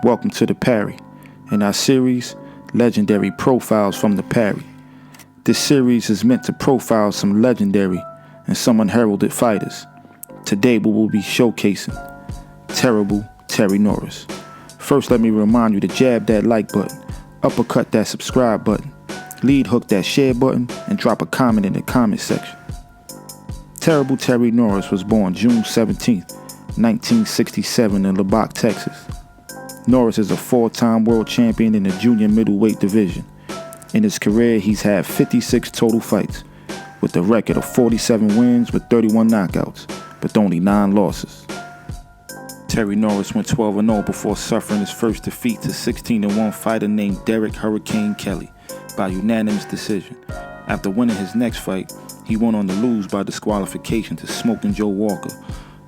Welcome to the Parry. In our series, Legendary Profiles from the Parry. This series is meant to profile some legendary and some unheralded fighters. Today we will be showcasing Terrible Terry Norris. First, let me remind you to jab that like button, uppercut that subscribe button, lead hook that share button, and drop a comment in the comment section. Terrible Terry Norris was born June 17, 1967 in Lubbock, Texas. Norris is a four-time world champion in the junior middleweight division. In his career, he's had 56 total fights, with a record of 47 wins with 31 knockouts, with only 9 losses. Terry Norris went 12-0 before suffering his first defeat to 16-1 fighter named Derek Hurricane Kelly by unanimous decision. After winning his next fight, he went on to lose by disqualification to Smoking Joe Walker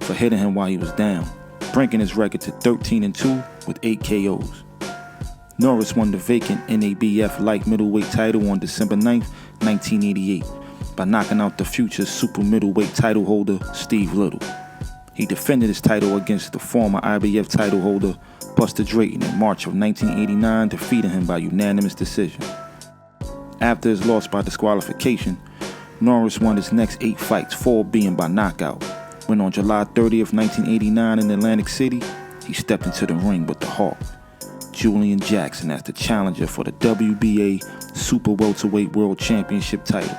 for hitting him while he was down, bringing his record to 13-2 with 8 KOs. Norris won the vacant NABF light middleweight title on December 9, 1988, by knocking out the future super middleweight title holder Steve Little. He defended his title against the former IBF title holder Buster Drayton in March of 1989, defeating him by unanimous decision. After his loss by disqualification, Norris won his next 8 fights, 4 being by knockout, when on July 30th, 1989 in Atlantic City, he stepped into the ring with the Hawk, Julian Jackson, as the challenger for the WBA Super Welterweight World Championship title.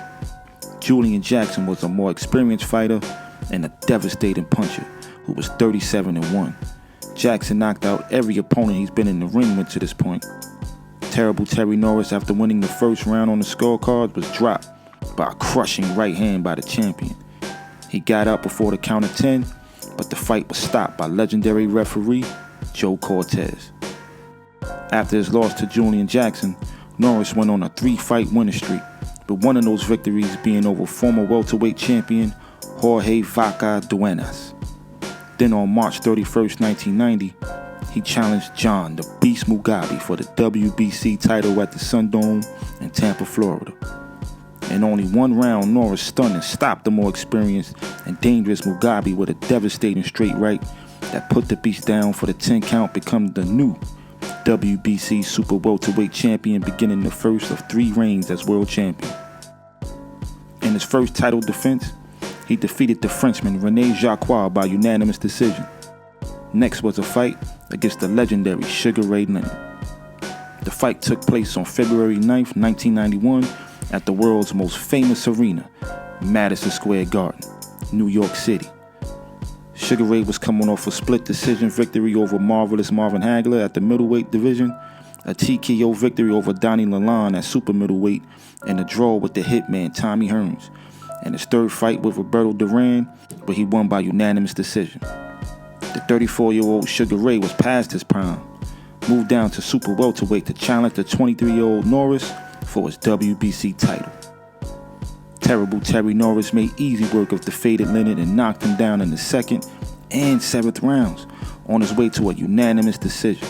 Julian Jackson was a more experienced fighter and a devastating puncher who was 37-1. Jackson knocked out every opponent he's been in the ring with to this point. Terrible Terry Norris, after winning the first round on the scorecards, was dropped by a crushing right hand by the champion. He got up before the count of 10, but the fight was stopped by legendary referee Joe Cortez. After his loss to Julian Jackson, Norris went on a 3-fight winning streak, with one of those victories being over former welterweight champion Jorge Vaca Duenas. Then on March 31st, 1990, he challenged John the Beast Mugabe for the WBC title at the Sundome in Tampa, Florida. In only one round, Norris stunned and stopped the more experienced and dangerous Mugabe with a devastating straight right that put the Beast down for the 10 count, becoming the new WBC Super Welterweight champion, beginning the first of 3 reigns as world champion. In his first title defense, he defeated the Frenchman René Jacquard by unanimous decision. Next was a fight against the legendary Sugar Ray Leonard. The fight took place on February 9th, 1991 at the world's most famous arena, Madison Square Garden, New York City. Sugar Ray was coming off a split decision victory over Marvelous Marvin Hagler at the middleweight division, a TKO victory over Donnie Lalonde at super middleweight, and a draw with the hitman Tommy Hearns, and his third fight with Roberto Duran, where he won by unanimous decision. The 34-year-old Sugar Ray was past his prime, moved down to super welterweight to challenge the 23-year-old Norris for his WBC title. Terrible Terry Norris made easy work of the faded Leonard and knocked him down in the 2nd and 7th rounds on his way to a unanimous decision.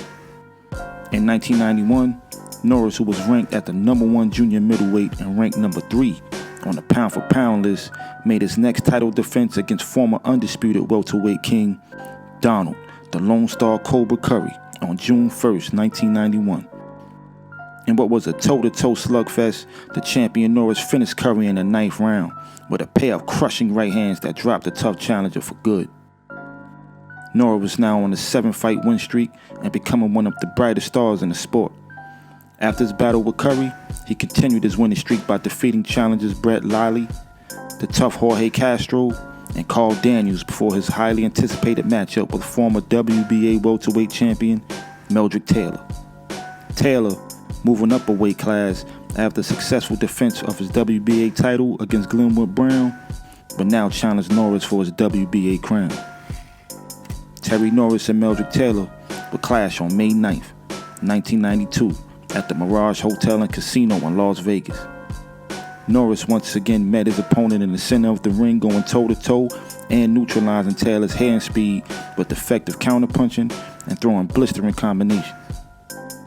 In 1991, Norris, who was ranked at the #1 junior middleweight and ranked #3 on the pound-for-pound list, made his next title defense against former undisputed welterweight king Donald, the Lone Star Cobra Curry, on June 1st, 1991. In what was a toe-to-toe slugfest, the champion Norris finished Curry in the 9th round with a pair of crushing right hands that dropped the tough challenger for good. Norris was now on a 7-fight win streak and becoming one of the brightest stars in the sport. After his battle with Curry, he continued his winning streak by defeating challengers Brett Liley, the tough Jorge Castro, and Carl Daniels before his highly anticipated matchup with former WBA welterweight champion Meldrick Taylor. Taylor, moving up a weight class after a successful defense of his WBA title against Glenwood Brown, but now challenged Norris for his WBA crown. Terry Norris and Meldrick Taylor would clash on May 9th, 1992 at the Mirage Hotel and Casino in Las Vegas. Norris once again met his opponent in the center of the ring, going toe-to-toe and neutralizing Taylor's hand speed with effective counterpunching and throwing blistering combinations.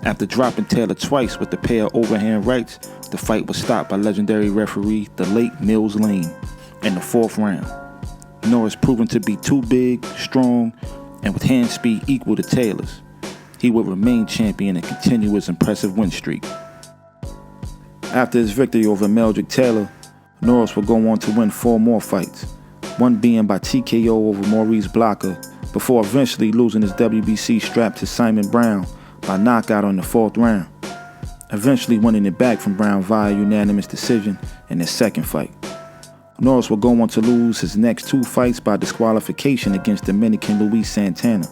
After dropping Taylor twice with a pair of overhand rights, the fight was stopped by legendary referee, the late Mills Lane, in the 4th round. Norris proving to be too big, strong, and with hand speed equal to Taylor's. he would remain champion and continue his impressive win streak. After his victory over Meldrick Taylor, Norris would go on to win 4 more fights, one being by TKO over Maurice Blocker, before eventually losing his WBC strap to Simon Brown by knockout on the 4th round, eventually winning it back from Brown via unanimous decision in his 2nd fight. Norris would go on to lose his next 2 fights by disqualification against Dominican Luis Santana.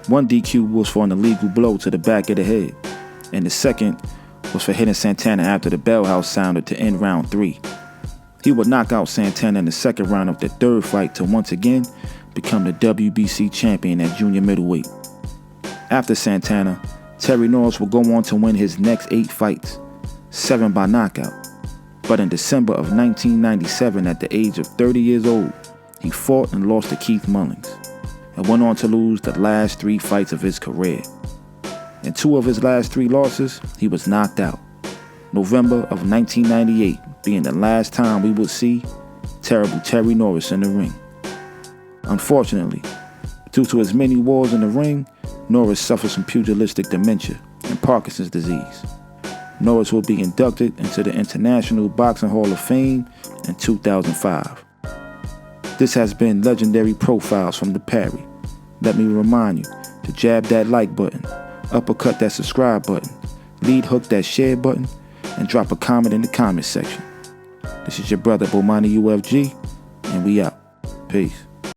One DQ was for an illegal blow to the back of the head, and the second was for hitting Santana after the bell house sounded to end round 3. He would knock out Santana in the 2nd round of the 3rd fight to once again become the WBC champion at junior middleweight. After Santana, Terry Norris would go on to win his next 8 fights, 7 by knockout. But in December of 1997, at the age of 30 years old, he fought and lost to Keith Mullins, and went on to lose the last 3 fights of his career. In 2 of his last 3 losses, he was knocked out. November of 1998 being the last time we would see terrible Terry Norris in the ring. Unfortunately, due to his many wars in the ring, Norris suffers from pugilistic dementia and Parkinson's disease. Norris will be inducted into the International Boxing Hall of Fame in 2005. This has been Legendary Profiles from the Parry. Let me remind you to jab that like button, uppercut that subscribe button, lead hook that share button, and drop a comment in the comment section. This is your brother Bomani UFG, and we out. Peace.